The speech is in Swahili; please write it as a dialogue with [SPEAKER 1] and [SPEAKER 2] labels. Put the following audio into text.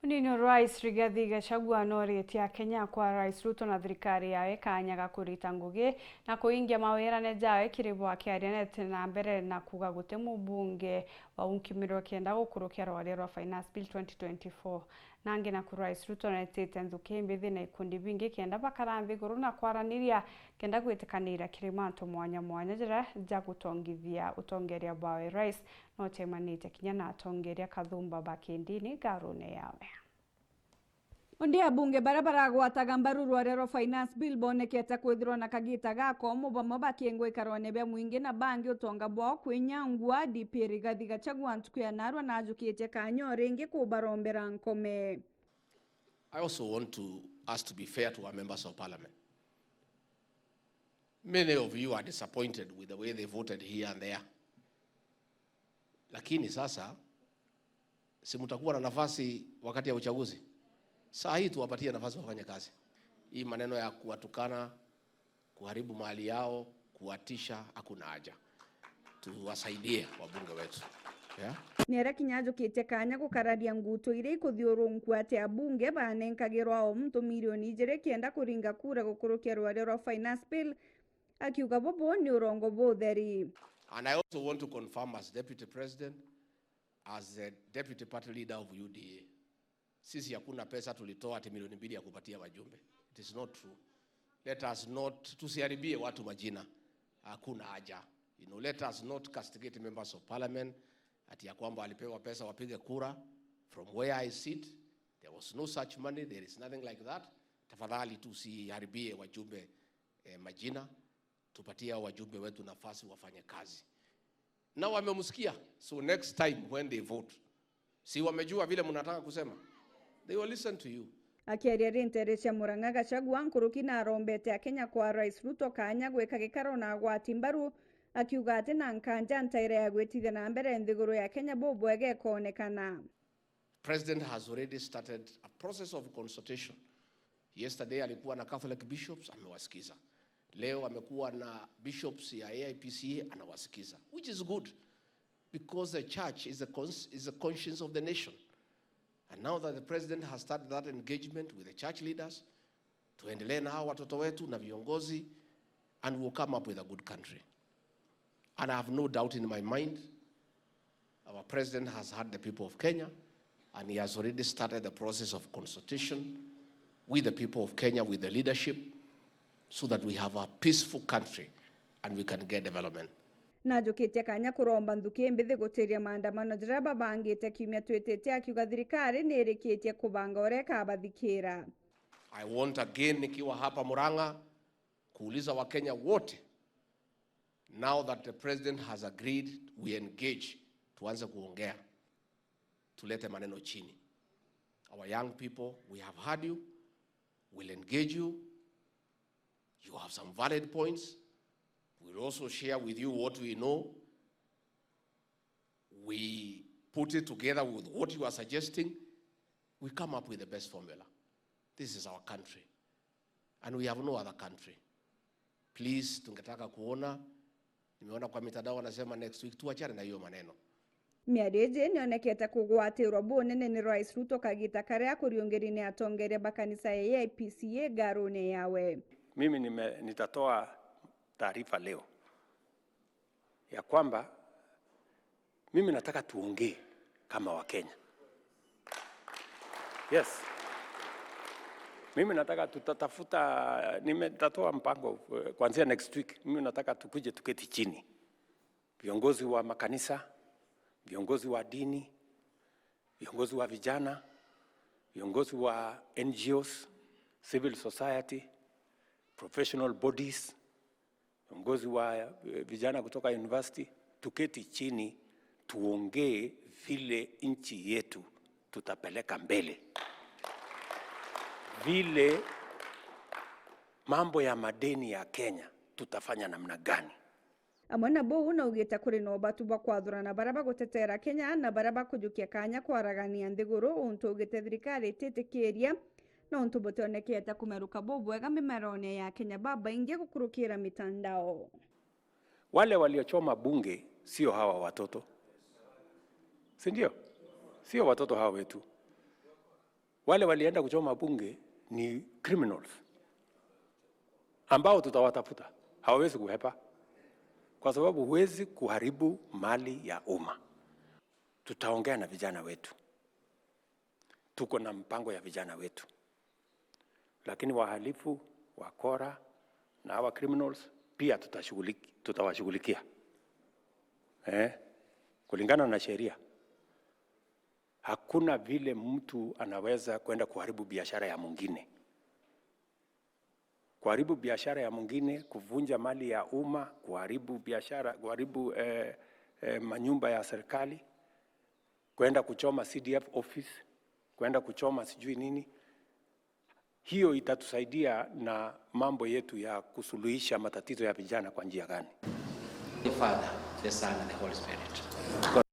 [SPEAKER 1] Munini Rais Rigathi Gachagua norĩtie Kenya kwa Rais Ruto na thirikari yawe kanya ga kũruta ngugi na kũingia mawĩra jawe kĩrĩbo akĩaria na mbere na kuga gũte mũmbunge wa unkimirwo kenda gũkũrũkia rwari rwa Finance Bill 2024 nangi na ku Rais Ruto netete nthuki mbithi na ikundi bingi kenda bakaranthi guru na kwaraniria kenda gwĩtĩkanĩra kĩrĩmanto mwanya mwanya njĩra ja gũtongithia ũtongeria bawe Rais no temanĩte kinya na atongeria Kathumba Bakindini garune yawe.
[SPEAKER 2] Undi abunge barabara gwataga mbaru rware rwa Finance Bill bonekete kwithirwo na kagita gako mubamo bakiengwe karone bya mwingi na bangi utonga bwao kwinyangwa DP Rigathi Gachagua ntuku ya narwa na ajukite kanyo ringi kubarombera nkome.
[SPEAKER 3] I also want us to be fair to our members of parliament. Many of you are disappointed with the way they voted here and there. Lakini sasa si mtakuwa na nafasi wakati ya uchaguzi. Saa hii tuwapatie nafasi wafanye kazi. Hii maneno ya kuwatukana, kuharibu mali yao, kuwatisha hakuna haja. Tuwasaidie wabunge wetu. Yeah?
[SPEAKER 2] Nera kinyajo kite kanya gukararia nguto ire ikuthiurungu ate abunge banenkagirwa o mtu milioni ijere kienda kuringa kura gukurukia rware rwa Finance Bill akiuga bobo ni urongo botheri.
[SPEAKER 3] And I also want to confirm as Deputy President, as the Deputy Party Leader of UDA, sisi hakuna pesa tulitoa ati milioni 2 ya kupatia wajumbe. It is not true. Let us not tusiharibie watu majina. Hakuna haja. Let us not castigate members of parliament ati ya kwamba walipewa pesa wapige kura. From where I sit, there was no such money. There is nothing like that. Tafadhali tusiharibie wajumbe majina. Tupatia wajumbe wetu nafasi wafanye kazi. Na wamemsikia. So next time when they vote, si wamejua vile mnataka kusema, they will listen to you.
[SPEAKER 2] Akiaria rinteresha Murang'a Gachagua nkuruki na rombete ya Kenya kwa Rais Ruto kanya gweka gikaro na gwati mbaru akiuga ati na nkanja ntaire ya gwetithia na mbere nthiguru ya Kenya bobwege kuonekana.
[SPEAKER 3] President has already started a process of consultation. Yesterday alikuwa na Catholic bishops, amewasikiza. Leo amekuwa na bishops ya AIPCA, anawasikiza, which is good because the church is the conscience of the nation. And now that the president has started that engagement with the church leaders, tuendelee na hao watoto wetu na viongozi, and we'll come up with a good country. And I have no doubt in my mind, our president has heard the people of Kenya, and he has already started the process of consultation with the people of Kenya, with the leadership, so that we have a peaceful country and we can get development.
[SPEAKER 2] Na jukite kanya kuromba nthuki mbithi gutiria maandamano jira babangite kiumia twitete akiuga thirikari nirikitie kubanga ureka abathikira.
[SPEAKER 3] I want again nikiwa hapa Murang'a kuuliza Wakenya wote, now that the president has agreed, we engage, tuanze kuongea, tulete maneno chini. Our young people, we have heard you, we'll engage you. You have some valid points. We'll also share with you what we know. We put it together with what you are suggesting. We come up with the best formula. This is our country. And we have no other country. Please, tungetaka kuona, nimeona kwa mitandao wanasema next week tuachane na hiyo maneno.
[SPEAKER 2] Miareje nionekete kugwatirwo bunene ni Rais Ruto kagita karia kuriongerine atongeria bakanisa ya AIPCA garone yawe.
[SPEAKER 4] Mimi nitatoa taarifa leo ya kwamba mimi nataka tuongee kama Wakenya. Yes. Mimi nataka nitatoa mpango kuanzia next week. Mimi nataka tukuje tuketi chini. Viongozi wa makanisa, viongozi wa dini, viongozi wa vijana, viongozi wa NGOs, civil society, professional bodies, viongozi wa vijana kutoka university, tuketi chini tuongee vile nchi yetu tutapeleka mbele. Vile mambo ya madeni ya Kenya tutafanya namna gani?
[SPEAKER 2] Amona bo una ugeta kuri no batu bakwathurana baraba gutetera Kenya na baraba kujukia kanya kwaragania nthiguru untu ugete thirikari titikiria na untu botonekete kumeruka bobwega mimerone ya Kenya baba ingia kukurukira mitandao.
[SPEAKER 4] Wale waliochoma bunge sio hawa watoto. Si ndio? Sio watoto hawa wetu. Wale walienda kuchoma bunge ni criminals ambao tutawatafuta, hawawezi kuhepa, kwa sababu huwezi kuharibu mali ya umma. Tutaongea na vijana wetu, tuko na mpango ya vijana wetu, lakini wahalifu, wakora na hawa criminals pia tutawashughulikia kulingana na sheria. Hakuna vile mtu anaweza kwenda kuharibu biashara ya mwingine. Kuharibu biashara ya mwingine, kuvunja mali ya umma, kuharibu biashara, kuharibu manyumba ya serikali, kwenda kuchoma CDF office, kwenda kuchoma sijui nini. Hiyo itatusaidia na mambo yetu ya kusuluhisha matatizo ya vijana kwa njia gani?
[SPEAKER 5] The Father, the Son and the Holy Spirit.